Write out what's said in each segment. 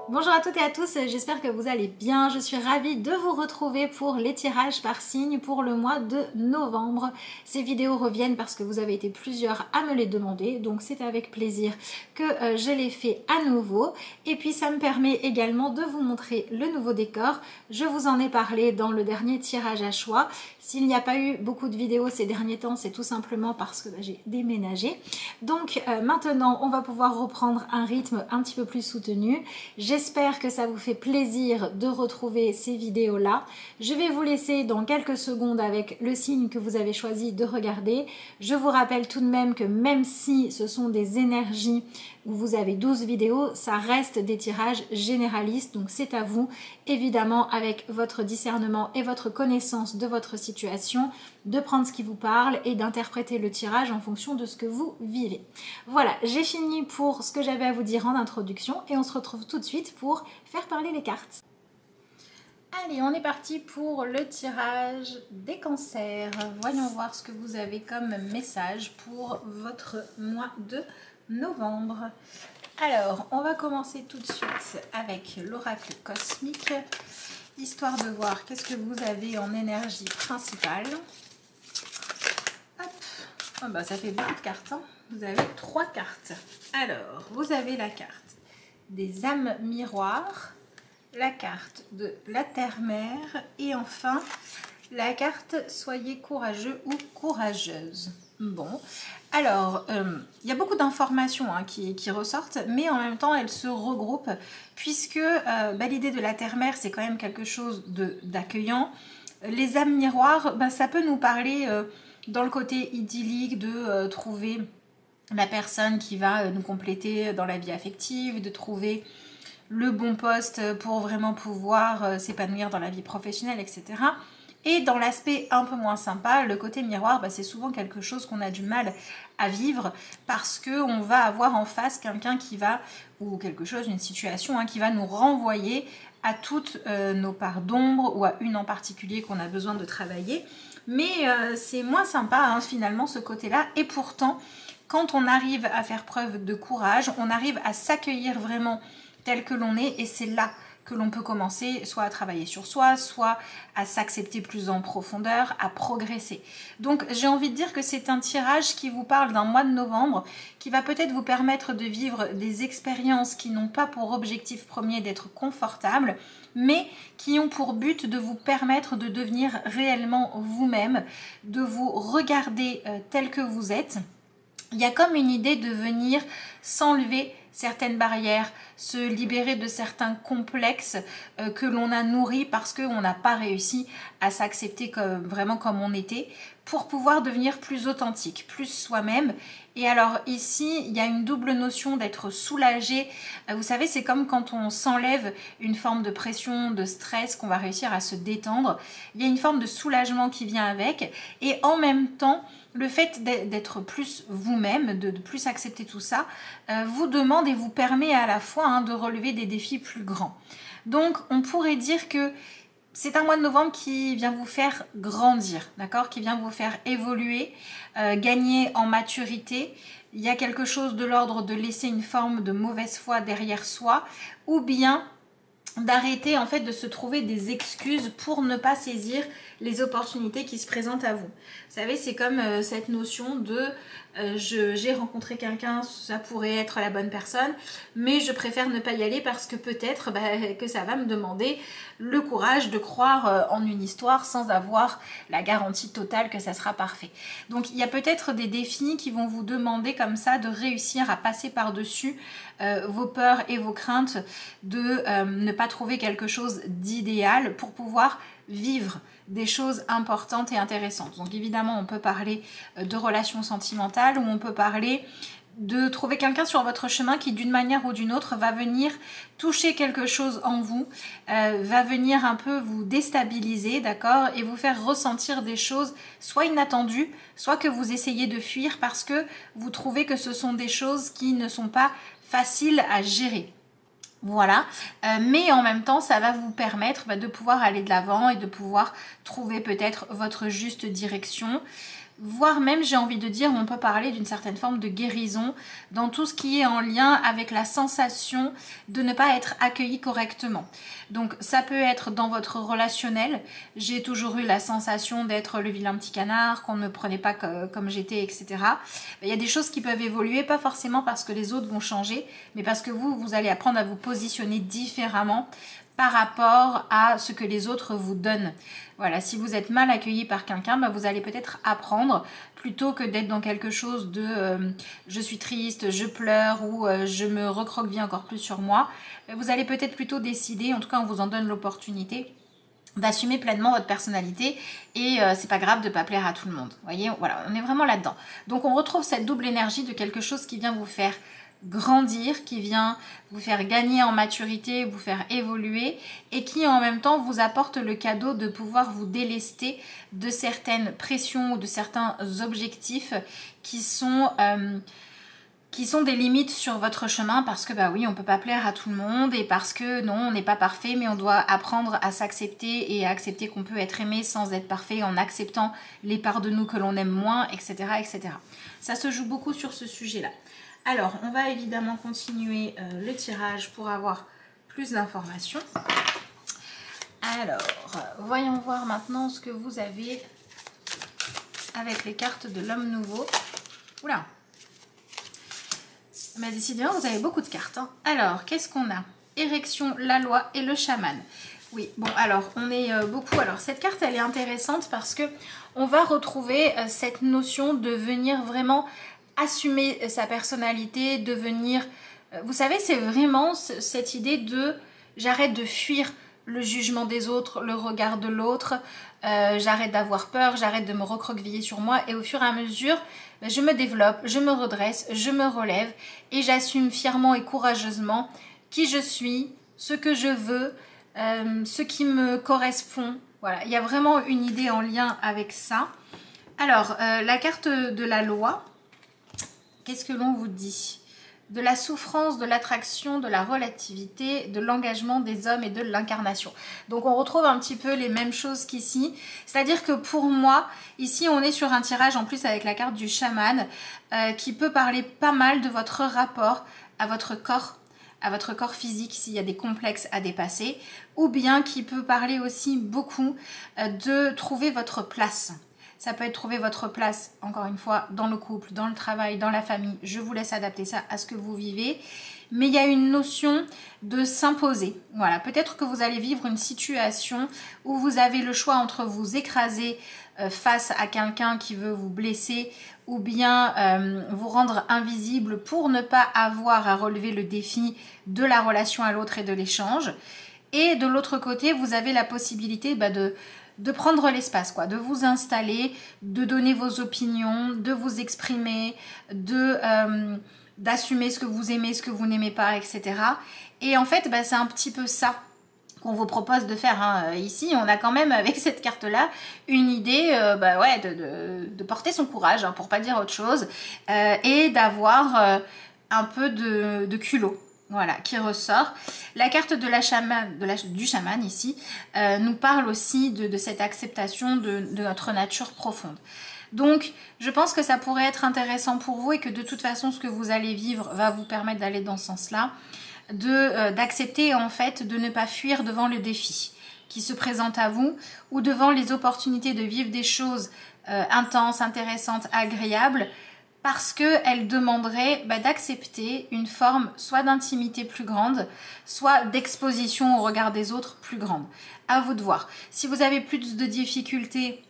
Bonjour à toutes et à tous, j'espère que vous allez bien. Je suis ravie de vous retrouver pour les tirages par signe pour le mois de novembre. Ces vidéos reviennent parce que vous avez été plusieurs à me les demander, donc c'est avec plaisir que je les fais à nouveau. Et puis ça me permet également de vous montrer le nouveau décor. Je vous en ai parlé dans le dernier tirage à choix. S'il n'y a pas eu beaucoup de vidéos ces derniers temps, c'est tout simplement parce que j'ai déménagé. Donc maintenant, on va pouvoir reprendre un rythme un petit peu plus soutenu. J'espère que ça vous fait plaisir de retrouver ces vidéos-là. Je vais vous laisser dans quelques secondes avec le signe que vous avez choisi de regarder. Je vous rappelle tout de même que même si ce sont des énergies où vous avez 12 vidéos, ça reste des tirages généralistes, donc c'est à vous, évidemment avec votre discernement et votre connaissance de votre situation, de prendre ce qui vous parle et d'interpréter le tirage en fonction de ce que vous vivez. Voilà, j'ai fini pour ce que j'avais à vous dire en introduction et on se retrouve tout de suite pour faire parler les cartes. Allez, on est parti pour le tirage des cancers. Voyons voir ce que vous avez comme message pour votre mois de novembre. Alors, on va commencer tout de suite avec l'oracle cosmique, histoire de voir qu'est-ce que vous avez en énergie principale. Hop. Oh bah, ça fait beaucoup de cartes, hein. Vous avez 3 cartes. Alors, vous avez la carte des âmes miroirs, la carte de la terre-mère et enfin la carte soyez courageux ou courageuse. Bon, alors il y a beaucoup d'informations qui ressortent, mais en même temps elles se regroupent puisque l'idée de la terre-mère c'est quand même quelque chose d'accueillant. Les âmes miroirs, ça peut nous parler dans le côté idyllique de trouver la personne qui va nous compléter dans la vie affective, de trouver le bon poste pour vraiment pouvoir s'épanouir dans la vie professionnelle, etc. Et dans l'aspect un peu moins sympa, le côté miroir, c'est souvent quelque chose qu'on a du mal à vivre parce qu'on va avoir en face quelqu'un qui va, ou quelque chose, une situation qui va nous renvoyer à toutes nos parts d'ombre ou à une en particulier qu'on a besoin de travailler. Mais c'est moins sympa finalement ce côté-là et pourtant, quand on arrive à faire preuve de courage, on arrive à s'accueillir vraiment tel que l'on est et c'est là que l'on peut commencer soit à travailler sur soi, soit à s'accepter plus en profondeur, à progresser. Donc j'ai envie de dire que c'est un tirage qui vous parle d'un mois de novembre qui va peut-être vous permettre de vivre des expériences qui n'ont pas pour objectif premier d'être confortables, mais qui ont pour but de vous permettre de devenir réellement vous-même, de vous regarder tel que vous êtes. Il y a comme une idée de venir s'enlever certaines barrières, se libérer de certains complexes que l'on a nourris parce qu'on n'a pas réussi à s'accepter vraiment comme on était pour pouvoir devenir plus authentique, plus soi-même. Et alors ici, il y a une double notion d'être soulagé. Vous savez, c'est comme quand on s'enlève une forme de pression, de stress, qu'on va réussir à se détendre. Il y a une forme de soulagement qui vient avec. Et en même temps, le fait d'être plus vous-même, de plus accepter tout ça, vous demande et vous permet à la fois de relever des défis plus grands. Donc, on pourrait dire que c'est un mois de novembre qui vient vous faire grandir, d'accord, qui vient vous faire évoluer, gagner en maturité. Il y a quelque chose de l'ordre de laisser une forme de mauvaise foi derrière soi ou bien d'arrêter en fait de se trouver des excuses pour ne pas saisir les opportunités qui se présentent à vous. Vous savez, c'est comme cette notion de j'ai rencontré quelqu'un, ça pourrait être la bonne personne, mais je préfère ne pas y aller parce que peut-être que ça va me demander le courage de croire en une histoire sans avoir la garantie totale que ça sera parfait. Donc il y a peut-être des défis qui vont vous demander comme ça de réussir à passer par-dessus vos peurs et vos craintes de ne pas trouver quelque chose d'idéal pour pouvoir vivre des choses importantes et intéressantes. Donc évidemment, on peut parler de relations sentimentales ou on peut parler de trouver quelqu'un sur votre chemin qui d'une manière ou d'une autre va venir toucher quelque chose en vous, va venir un peu vous déstabiliser, d'accord, et vous faire ressentir des choses soit inattendues, soit que vous essayez de fuir parce que vous trouvez que ce sont des choses qui ne sont pas faciles à gérer. Voilà, mais en même temps, ça va vous permettre de pouvoir aller de l'avant et de pouvoir trouver peut-être votre juste direction. voire même, j'ai envie de dire, on peut parler d'une certaine forme de guérison dans tout ce qui est en lien avec la sensation de ne pas être accueilli correctement. Donc ça peut être dans votre relationnel. J'ai toujours eu la sensation d'être le vilain petit canard, qu'on ne me prenait pas comme j'étais, etc. Il y a des choses qui peuvent évoluer, pas forcément parce que les autres vont changer, mais parce que vous allez apprendre à vous positionner différemment par rapport à ce que les autres vous donnent. Voilà, si vous êtes mal accueilli par quelqu'un, vous allez peut-être apprendre, plutôt que d'être dans quelque chose de je suis triste, je pleure ou je me recroqueville encore plus sur moi, vous allez peut-être plutôt décider, en tout cas on vous en donne l'opportunité, d'assumer pleinement votre personnalité et c'est pas grave de pas plaire à tout le monde. Vous voyez, voilà, on est vraiment là-dedans. Donc on retrouve cette double énergie de quelque chose qui vient vous faire grandir, qui vient vous faire gagner en maturité, vous faire évoluer et qui en même temps vous apporte le cadeau de pouvoir vous délester de certaines pressions ou de certains objectifs qui sont des limites sur votre chemin parce que bah oui, on peut pas plaire à tout le monde et parce que non, on n'est pas parfait, mais on doit apprendre à s'accepter et à accepter qu'on peut être aimé sans être parfait en acceptant les parts de nous que l'on aime moins, etc., etc. Ça se joue beaucoup sur ce sujet-là. Alors, on va évidemment continuer le tirage pour avoir plus d'informations. Alors, voyons voir maintenant ce que vous avez avec les cartes de l'homme nouveau. Oula! Mais décidément, vous avez beaucoup de cartes. Hein. Alors, qu'est-ce qu'on a? Érection, la loi et le chaman. Oui, bon, alors, on est beaucoup... Alors, cette carte, elle est intéressante parce que on va retrouver cette notion de venir vraiment assumer sa personnalité, devenir... Vous savez, c'est vraiment cette idée de... J'arrête de fuir le jugement des autres, le regard de l'autre, j'arrête d'avoir peur, j'arrête de me recroqueviller sur moi et au fur et à mesure, je me développe, je me redresse, je me relève et j'assume fièrement et courageusement qui je suis, ce que je veux, ce qui me correspond. Voilà, il y a vraiment une idée en lien avec ça. Alors, la carte de la loi... Qu'est-ce que l'on vous dit? De la souffrance, de l'attraction, de la relativité, de l'engagement des hommes et de l'incarnation. Donc on retrouve un petit peu les mêmes choses qu'ici. C'est-à-dire que pour moi, ici on est sur un tirage en plus avec la carte du chaman qui peut parler pas mal de votre rapport à votre corps physique s'il y a des complexes à dépasser, ou bien qui peut parler aussi beaucoup de trouver votre place. Ça peut être trouver votre place, encore une fois, dans le couple, dans le travail, dans la famille. Je vous laisse adapter ça à ce que vous vivez. Mais il y a une notion de s'imposer. Voilà, peut-être que vous allez vivre une situation où vous avez le choix entre vous écraser face à quelqu'un qui veut vous blesser ou bien vous rendre invisible pour ne pas avoir à relever le défi de la relation à l'autre et de l'échange. Et de l'autre côté, vous avez la possibilité de prendre l'espace, quoi, de vous installer, de donner vos opinions, de vous exprimer, d'assumer ce que vous aimez, ce que vous n'aimez pas, etc. Et en fait, c'est un petit peu ça qu'on vous propose de faire. Hein. Ici, on a quand même, avec cette carte-là, une idée de porter son courage, hein, pour pas dire autre chose, et d'avoir un peu de culot. Voilà, qui ressort. La carte de du chaman ici nous parle aussi de cette acceptation de notre nature profonde. Donc, je pense que ça pourrait être intéressant pour vous et que de toute façon, ce que vous allez vivre va vous permettre d'aller dans ce sens-là, d'accepter en fait de ne pas fuir devant le défi qui se présente à vous ou devant les opportunités de vivre des choses intenses, intéressantes, agréables, parce qu'elle demanderait d'accepter une forme soit d'intimité plus grande, soit d'exposition au regard des autres plus grande. À vous de voir. Si vous avez plus de difficultés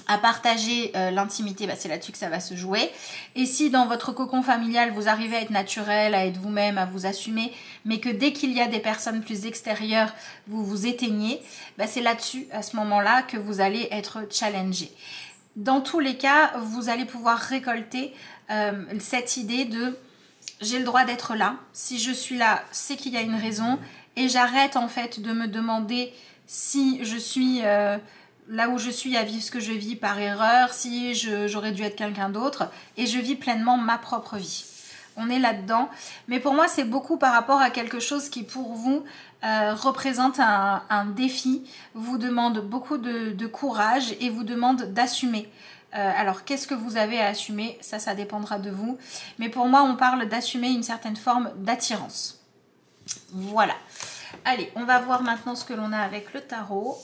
à partager l'intimité, c'est là-dessus que ça va se jouer. Et si dans votre cocon familial, vous arrivez à être naturel, à être vous-même, à vous assumer, mais que dès qu'il y a des personnes plus extérieures, vous vous éteignez, c'est là-dessus, à ce moment-là, que vous allez être challengé. Dans tous les cas, vous allez pouvoir récolter cette idée de j'ai le droit d'être là. Si je suis là, c'est qu'il y a une raison. Et j'arrête en fait de me demander si je suis là où je suis à vivre ce que je vis par erreur, si j'aurais dû être quelqu'un d'autre. Et je vis pleinement ma propre vie. On est là-dedans. Mais pour moi, c'est beaucoup par rapport à quelque chose qui pour vous représente un défi, vous demande beaucoup de courage et vous demande d'assumer Alors, qu'est-ce que vous avez à assumer? Ça dépendra de vous. Mais pour moi, on parle d'assumer une certaine forme d'attirance. Voilà. Allez, on va voir maintenant ce que l'on a avec le tarot.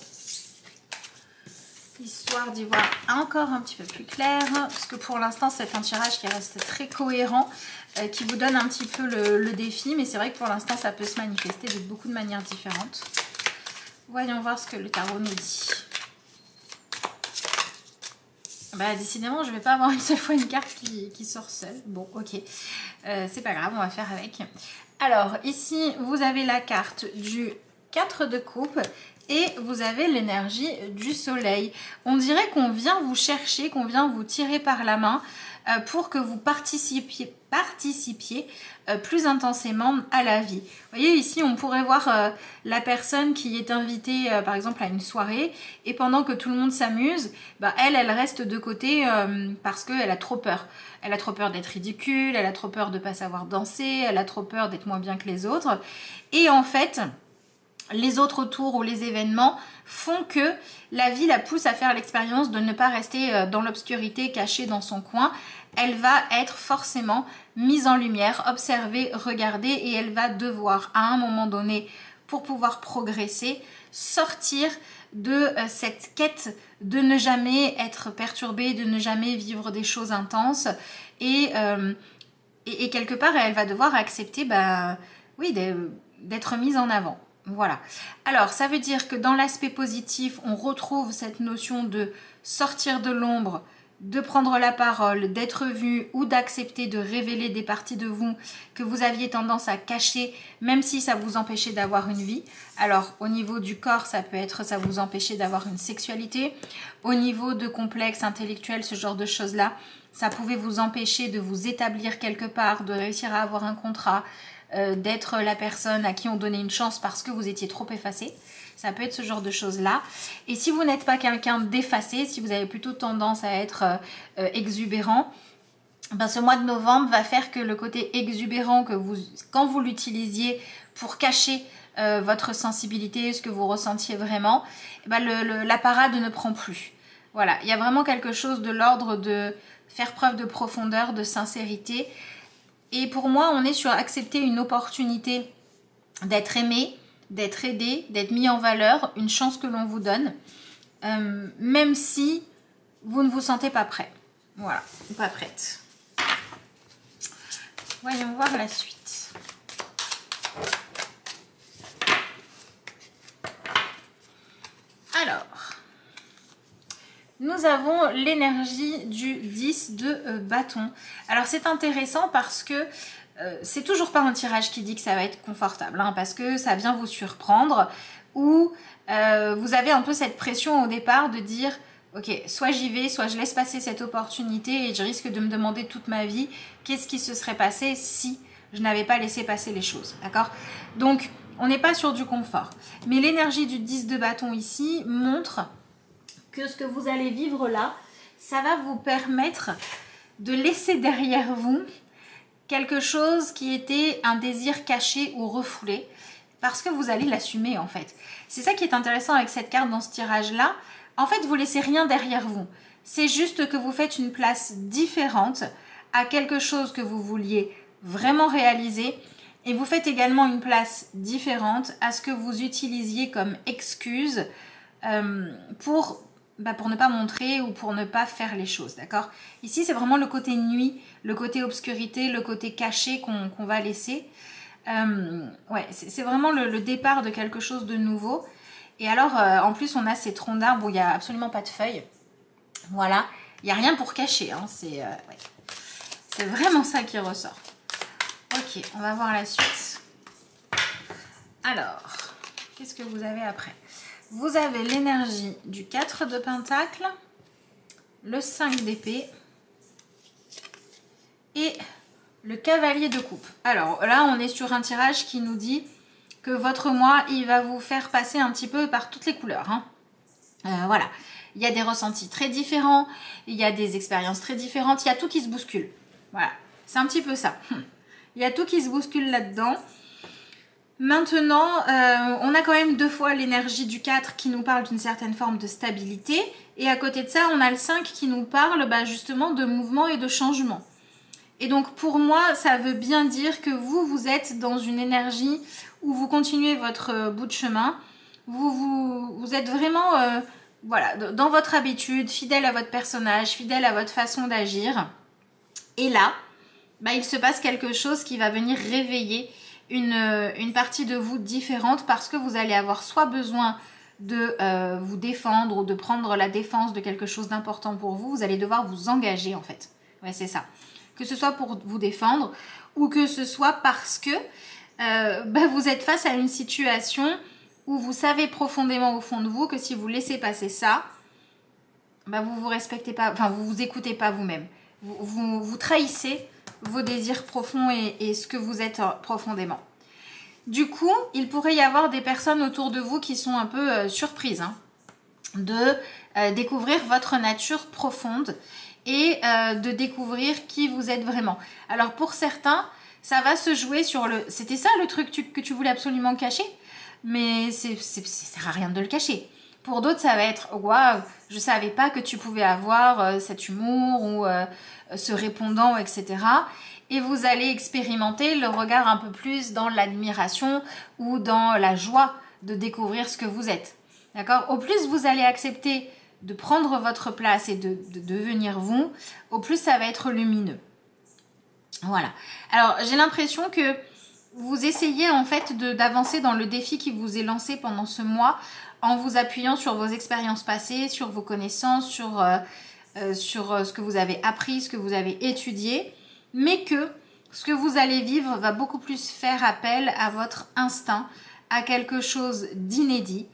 Histoire d'y voir encore un petit peu plus clair. Parce que pour l'instant, c'est un tirage qui reste très cohérent. Qui vous donne un petit peu le défi. Mais c'est vrai que pour l'instant, ça peut se manifester de beaucoup de manières différentes. Voyons voir ce que le tarot nous dit. Bah, décidément, je ne vais pas avoir une seule fois une carte qui sort seule. Bon, ok. C'est pas grave, on va faire avec. Alors, ici, vous avez la carte du 4 de coupe et vous avez l'énergie du soleil. On dirait qu'on vient vous chercher, qu'on vient vous tirer par la main pour que vous participiez plus intensément à la vie. Vous voyez ici on pourrait voir la personne qui est invitée par exemple à une soirée et pendant que tout le monde s'amuse, bah, elle reste de côté parce qu'elle a trop peur. Elle a trop peur d'être ridicule, elle a trop peur de ne pas savoir danser, elle a trop peur d'être moins bien que les autres. Et en fait, les autres tours ou les événements font que la vie la pousse à faire l'expérience de ne pas rester dans l'obscurité, cachée dans son coin. Elle va être forcément mise en lumière, observée, regardée et elle va devoir à un moment donné, pour pouvoir progresser, sortir de cette quête de ne jamais être perturbée, de ne jamais vivre des choses intenses et quelque part elle va devoir accepter oui, d'être mise en avant. Voilà. Alors, ça veut dire que dans l'aspect positif, on retrouve cette notion de sortir de l'ombre, de prendre la parole, d'être vu ou d'accepter de révéler des parties de vous que vous aviez tendance à cacher, même si ça vous empêchait d'avoir une vie. Alors, au niveau du corps, ça peut être ça vous empêchait d'avoir une sexualité. Au niveau de complexes intellectuels, ce genre de choses-là, ça pouvait vous empêcher de vous établir quelque part, de réussir à avoir un contrat, d'être la personne à qui on donnait une chance parce que vous étiez trop effacé. Ça peut être ce genre de choses-là. Et si vous n'êtes pas quelqu'un d'effacé, si vous avez plutôt tendance à être exubérant, ben ce mois de novembre va faire que le côté exubérant, quand vous l'utilisiez pour cacher votre sensibilité, ce que vous ressentiez vraiment, ben la parade ne prend plus. Voilà, il y a vraiment quelque chose de l'ordre de faire preuve de profondeur, de sincérité. Et pour moi, on est sur accepter une opportunité d'être aimé, d'être aidé, d'être mis en valeur, une chance que l'on vous donne, même si vous ne vous sentez pas prêt. Voilà, ou pas prête. Voyons voir la suite. Alors, nous avons l'énergie du 10 de bâton. Alors c'est intéressant parce que c'est toujours pas un tirage qui dit que ça va être confortable, hein, parce que ça vient vous surprendre ou vous avez un peu cette pression au départ de dire ok, soit j'y vais, soit je laisse passer cette opportunité et je risque de me demander toute ma vie qu'est-ce qui se serait passé si je n'avais pas laissé passer les choses, d'accord? Donc on n'est pas sur du confort, mais l'énergie du 10 de bâton ici montre que ce que vous allez vivre là, ça va vous permettre de laisser derrière vous quelque chose qui était un désir caché ou refoulé, parce que vous allez l'assumer en fait. C'est ça qui est intéressant avec cette carte dans ce tirage-là. En fait, vous laissez rien derrière vous. C'est juste que vous faites une place différente à quelque chose que vous vouliez vraiment réaliser et vous faites également une place différente à ce que vous utilisiez comme excuse pour ne pas montrer ou pour ne pas faire les choses, d'accord? Ici, c'est vraiment le côté nuit, le côté obscurité, le côté caché qu'on va laisser. Ouais, c'est vraiment le départ de quelque chose de nouveau. Et alors, en plus, on a ces troncs d'arbres où il n'y a absolument pas de feuilles. Voilà, il n'y a rien pour cacher, hein. C'est vraiment ça qui ressort. Ok, on va voir la suite. Alors, qu'est-ce que vous avez après ? Vous avez l'énergie du 4 de Pentacle, le 5 d'épée et le cavalier de coupe. Alors là, on est sur un tirage qui nous dit que votre mois, il va vous faire passer un petit peu par toutes les couleurs, hein. Voilà, il y a des ressentis très différents, il y a des expériences très différentes, il y a tout qui se bouscule. Voilà, c'est un petit peu ça. Il y a tout qui se bouscule là-dedans. Maintenant, on a quand même 2 fois l'énergie du 4 qui nous parle d'une certaine forme de stabilité. Et à côté de ça, on a le 5 qui nous parle justement de mouvement et de changement. Et donc pour moi, ça veut bien dire que vous êtes dans une énergie où vous continuez votre bout de chemin. Vous êtes vraiment voilà, dans votre habitude, fidèle à votre personnage, fidèle à votre façon d'agir. Et là, il se passe quelque chose qui va venir réveiller une partie de vous différente parce que vous allez avoir soit besoin de vous défendre ou de prendre la défense de quelque chose d'important pour vous. Vous allez devoir vous engager en fait. Ouais, c'est ça. Que ce soit pour vous défendre ou que ce soit parce que vous êtes face à une situation où vous savez profondément au fond de vous que si vous laissez passer ça, vous vous respectez pas, enfin vous vous écoutez pas vous-même. Vous trahissez vos désirs profonds et ce que vous êtes profondément. Du coup, il pourrait y avoir des personnes autour de vous qui sont un peu surprises de découvrir votre nature profonde et de découvrir qui vous êtes vraiment. Alors pour certains, ça va se jouer sur le... C'était ça le truc que tu voulais absolument cacher, mais ça sert à rien de le cacher. Pour d'autres, ça va être « Waouh, je savais pas que tu pouvais avoir cet humour ou ce répondant, etc. » Et vous allez expérimenter le regard un peu plus dans l'admiration ou dans la joie de découvrir ce que vous êtes. D'accord? Au plus vous allez accepter de prendre votre place et de devenir vous, au plus ça va être lumineux. Voilà. Alors, j'ai l'impression que vous essayez en fait d'avancer dans le défi qui vous est lancé pendant ce mois en vous appuyant sur vos expériences passées, sur vos connaissances, sur ce que vous avez appris, ce que vous avez étudié, mais que ce que vous allez vivre va beaucoup plus faire appel à votre instinct, à quelque chose d'inédit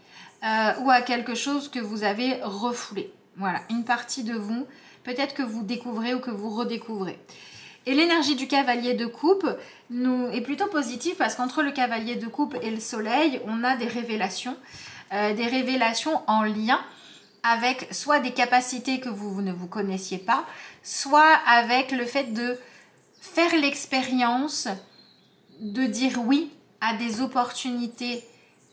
ou à quelque chose que vous avez refoulé. Voilà, une partie de vous, peut-être que vous découvrez ou que vous redécouvrez. Et l'énergie du cavalier de coupe est plutôt positive parce qu'entre le cavalier de coupe et le soleil, on a des révélations en lien avec soit des capacités que vous ne vous connaissiez pas, soit avec le fait de faire l'expérience de dire oui à des opportunités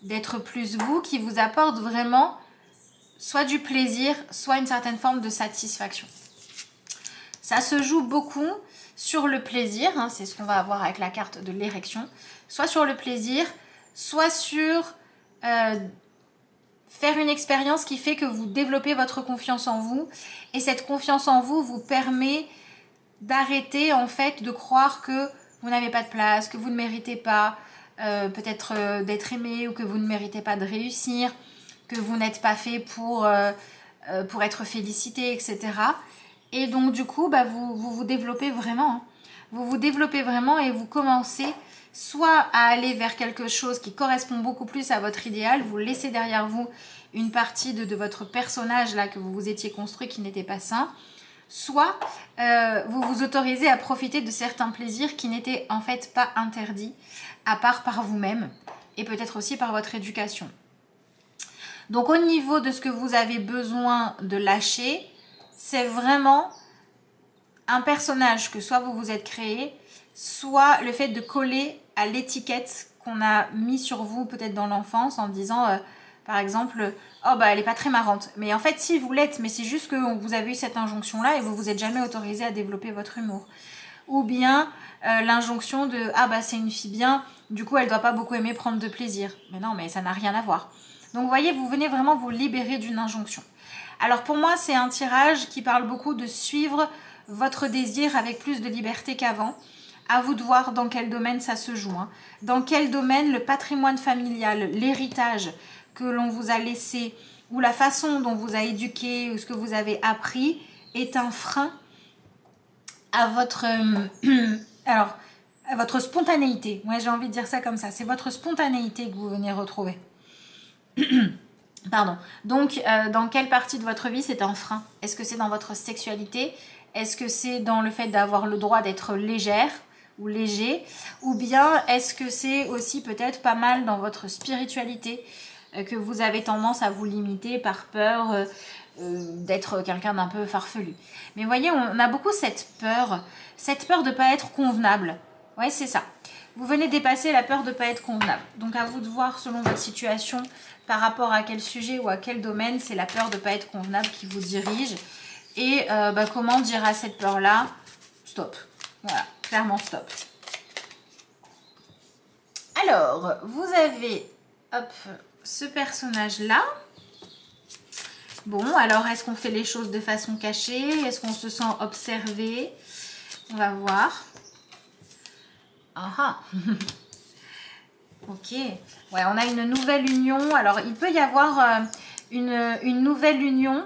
d'être plus vous qui vous apportent vraiment soit du plaisir, soit une certaine forme de satisfaction. Ça se joue beaucoup sur le plaisir, c'est ce qu'on va avoir avec la carte de l'érection, soit sur le plaisir, soit sur faire une expérience qui fait que vous développez votre confiance en vous et cette confiance en vous vous permet d'arrêter en fait de croire que vous n'avez pas de place, que vous ne méritez pas peut-être d'être aimé ou que vous ne méritez pas de réussir, que vous n'êtes pas fait pour être félicité, etc. Et donc du coup, vous développez vraiment. Vous vous développez vraiment et vous commencez soit à aller vers quelque chose qui correspond beaucoup plus à votre idéal, vous laissez derrière vous une partie de votre personnage là que vous vous étiez construit qui n'était pas sain, soit vous vous autorisez à profiter de certains plaisirs qui n'étaient en fait pas interdits, à part par vous-même et peut-être aussi par votre éducation. Donc au niveau de ce que vous avez besoin de lâcher, c'est vraiment un personnage que soit vous vous êtes créé, soit le fait de coller à l'étiquette qu'on a mis sur vous peut-être dans l'enfance en disant par exemple oh elle est pas très marrante, mais en fait si vous l'êtes, mais c'est juste que vous avez eu cette injonction là et vous vous êtes jamais autorisé à développer votre humour, ou bien l'injonction de c'est une fille bien, du coup elle doit pas beaucoup aimer prendre de plaisir, mais non, mais ça n'a rien à voir. Donc vous voyez, vous venez vraiment vous libérer d'une injonction. Alors pour moi c'est un tirage qui parle beaucoup de suivre votre désir avec plus de liberté qu'avant. À vous de voir dans quel domaine ça se joue, dans quel domaine le patrimoine familial, l'héritage que l'on vous a laissé ou la façon dont vous a éduqué ou ce que vous avez appris est un frein à votre à votre spontanéité. Ouais, j'ai envie de dire ça comme ça. C'est votre spontanéité que vous venez retrouver. Pardon. Donc, dans quelle partie de votre vie c'est un frein? Est-ce que c'est dans votre sexualité? Est-ce que c'est dans le fait d'avoir le droit d'être légère ou léger? Ou bien est-ce que c'est aussi peut-être pas mal dans votre spiritualité que vous avez tendance à vous limiter par peur d'être quelqu'un d'un peu farfelu? Mais vous voyez, on a beaucoup cette peur de ne pas être convenable. Ouais, c'est ça. Vous venez dépasser la peur de ne pas être convenable. Donc à vous de voir selon votre situation, par rapport à quel sujet ou à quel domaine, c'est la peur de ne pas être convenable qui vous dirige. Et comment dire à cette peur-là, stop. Voilà, clairement stop. Alors, vous avez hop, ce personnage-là. Bon, alors est-ce qu'on fait les choses de façon cachée? Est-ce qu'on se sent observé? On va voir. Ah ah. Ok. Ouais, on a une nouvelle union. Alors, il peut y avoir une nouvelle union,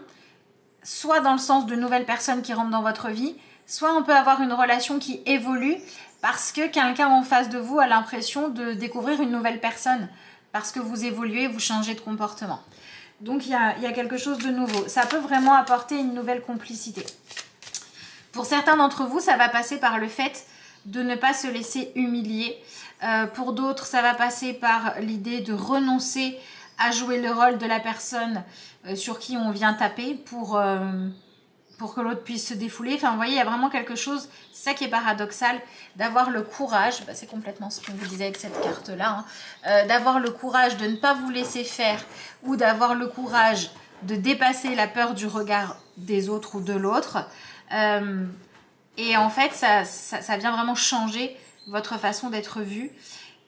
soit dans le sens de nouvelles personnes qui rentrent dans votre vie, soit on peut avoir une relation qui évolue parce que quelqu'un en face de vous a l'impression de découvrir une nouvelle personne parce que vous évoluez, vous changez de comportement. Donc, il y a quelque chose de nouveau. Ça peut vraiment apporter une nouvelle complicité. Pour certains d'entre vous, ça va passer par le fait de ne pas se laisser humilier. Pour d'autres, ça va passer par l'idée de renoncer à jouer le rôle de la personne sur qui on vient taper pour que l'autre puisse se défouler. Enfin, vous voyez, il y a vraiment quelque chose, c'est ça qui est paradoxal, d'avoir le courage, c'est complètement ce qu'on vous disait avec cette carte-là, hein, d'avoir le courage de ne pas vous laisser faire ou d'avoir le courage de dépasser la peur du regard des autres ou de l'autre. Et en fait, ça vient vraiment changer votre façon d'être vu.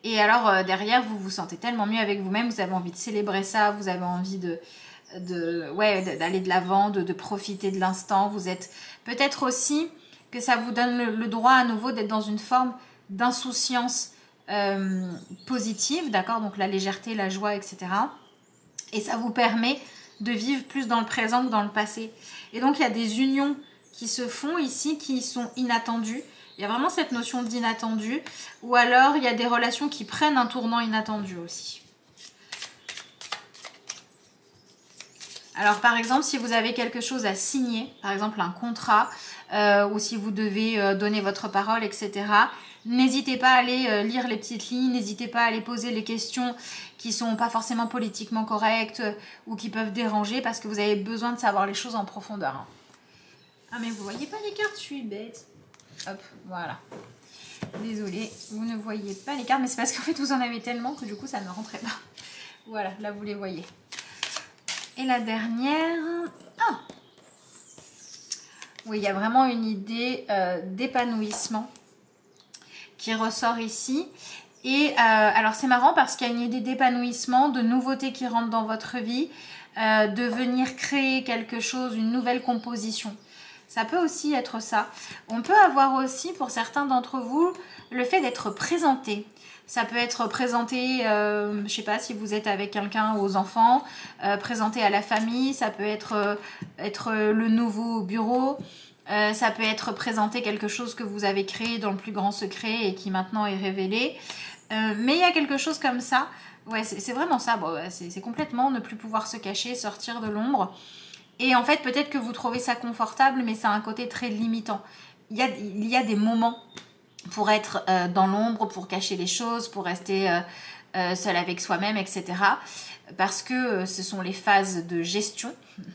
Et alors, derrière, vous vous sentez tellement mieux avec vous-même, vous avez envie de célébrer ça, vous avez envie d'aller de l'avant, de profiter de l'instant. Vous êtes peut-être aussi que ça vous donne le droit à nouveau d'être dans une forme d'insouciance positive, d'accord? Donc la légèreté, la joie, etc. Et ça vous permet de vivre plus dans le présent que dans le passé. Et donc, il y a des unions qui se font ici, qui sont inattendues. Il y a vraiment cette notion d'inattendu. Ou alors, il y a des relations qui prennent un tournant inattendu aussi. Alors, par exemple, si vous avez quelque chose à signer, par exemple un contrat, ou si vous devez donner votre parole, etc., n'hésitez pas à aller lire les petites lignes, n'hésitez pas à aller poser les questions qui ne sont pas forcément politiquement correctes ou qui peuvent déranger parce que vous avez besoin de savoir les choses en profondeur. Hein. Ah, mais vous voyez pas les cartes, je suis bête. Hop, voilà. Désolée, vous ne voyez pas les cartes, mais c'est parce qu'en fait vous en avez tellement que du coup ça ne rentrait pas. Voilà, là vous les voyez. Et la dernière... Ah, oui, il y a vraiment une idée d'épanouissement qui ressort ici. Et alors c'est marrant parce qu'il y a une idée d'épanouissement, de nouveautés qui rentrent dans votre vie, de venir créer quelque chose, une nouvelle composition. Ça peut aussi être ça. On peut avoir aussi, pour certains d'entre vous, le fait d'être présenté. Ça peut être présenté, je ne sais pas si vous êtes avec quelqu'un aux enfants, présenté à la famille, ça peut être le nouveau bureau, ça peut être présenté quelque chose que vous avez créé dans le plus grand secret et qui maintenant est révélé. Mais il y a quelque chose comme ça, ouais, c'est vraiment ça, bon, c'est complètement ne plus pouvoir se cacher, sortir de l'ombre. Et en fait, peut-être que vous trouvez ça confortable, mais ça a un côté très limitant. Il y a des moments pour être dans l'ombre, pour cacher les choses, pour rester seul avec soi-même, etc. Parce que ce sont les phases de gestion,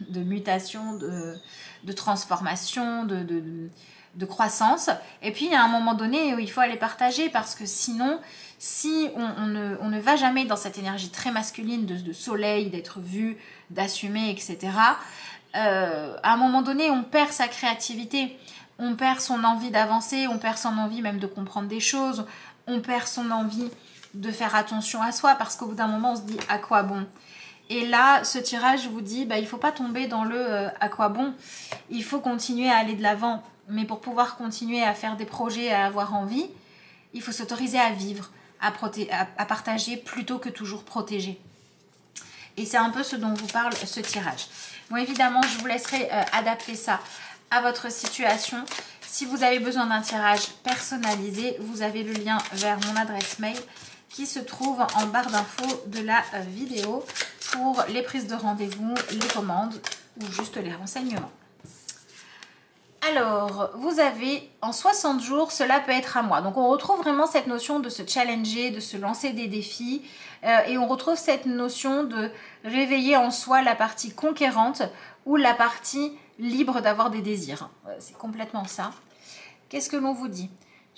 de mutation, de transformation, de croissance. Et puis, il y a un moment donné où il faut aller partager parce que sinon, si on ne va jamais dans cette énergie très masculine de soleil, d'être vu, d'assumer, etc., à un moment donné, on perd sa créativité, on perd son envie d'avancer, on perd son envie même de comprendre des choses, on perd son envie de faire attention à soi parce qu'au bout d'un moment, on se dit à quoi bon? Et là, ce tirage vous dit, il ne faut pas tomber dans le à quoi bon, il faut continuer à aller de l'avant. Mais pour pouvoir continuer à faire des projets, à avoir envie, il faut s'autoriser à vivre, à partager plutôt que toujours protéger. Et c'est un peu ce dont vous parle ce tirage. Bon, évidemment, je vous laisserai adapter ça à votre situation. Si vous avez besoin d'un tirage personnalisé, vous avez le lien vers mon adresse mail qui se trouve en barre d'infos de la vidéo pour les prises de rendez-vous, les commandes ou juste les renseignements. Alors, vous avez en 60 jours, cela peut être à moi. Donc, on retrouve vraiment cette notion de se challenger, de se lancer des défis. Et on retrouve cette notion de réveiller en soi la partie conquérante ou la partie libre d'avoir des désirs. C'est complètement ça. Qu'est-ce que l'on vous dit?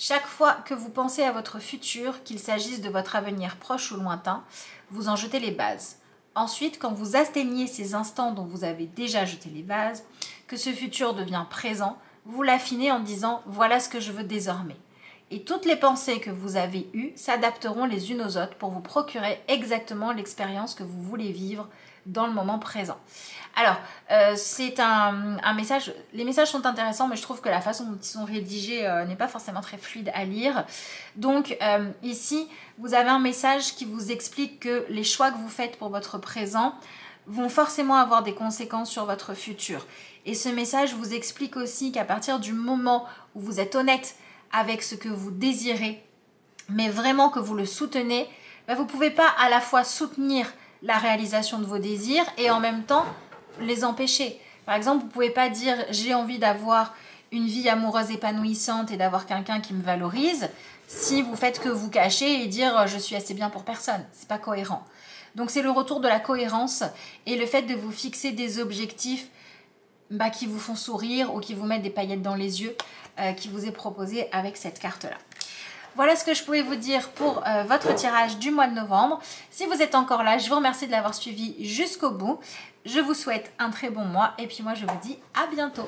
Chaque fois que vous pensez à votre futur, qu'il s'agisse de votre avenir proche ou lointain, vous en jetez les bases. Ensuite, quand vous atteignez ces instants dont vous avez déjà jeté les bases, que ce futur devient présent, vous l'affinez en disant « voilà ce que je veux désormais ». Et toutes les pensées que vous avez eues s'adapteront les unes aux autres pour vous procurer exactement l'expérience que vous voulez vivre dans le moment présent. Alors, c'est un message, les messages sont intéressants, mais je trouve que la façon dont ils sont rédigés n'est pas forcément très fluide à lire. Donc ici, vous avez un message qui vous explique que les choix que vous faites pour votre présent vont forcément avoir des conséquences sur votre futur. Et ce message vous explique aussi qu'à partir du moment où vous êtes honnête avec ce que vous désirez, mais vraiment que vous le soutenez, ben vous ne pouvez pas à la fois soutenir la réalisation de vos désirs et en même temps les empêcher. Par exemple, vous ne pouvez pas dire j'ai envie d'avoir une vie amoureuse épanouissante et d'avoir quelqu'un qui me valorise si vous faites que vous cacher et dire je suis assez bien pour personne. C'est pas cohérent. Donc c'est le retour de la cohérence et le fait de vous fixer des objectifs qui vous font sourire ou qui vous mettent des paillettes dans les yeux qui vous est proposé avec cette carte-là. Voilà ce que je pouvais vous dire pour votre tirage du mois de novembre. Si vous êtes encore là, je vous remercie de l'avoir suivi jusqu'au bout. Je vous souhaite un très bon mois et puis moi je vous dis à bientôt.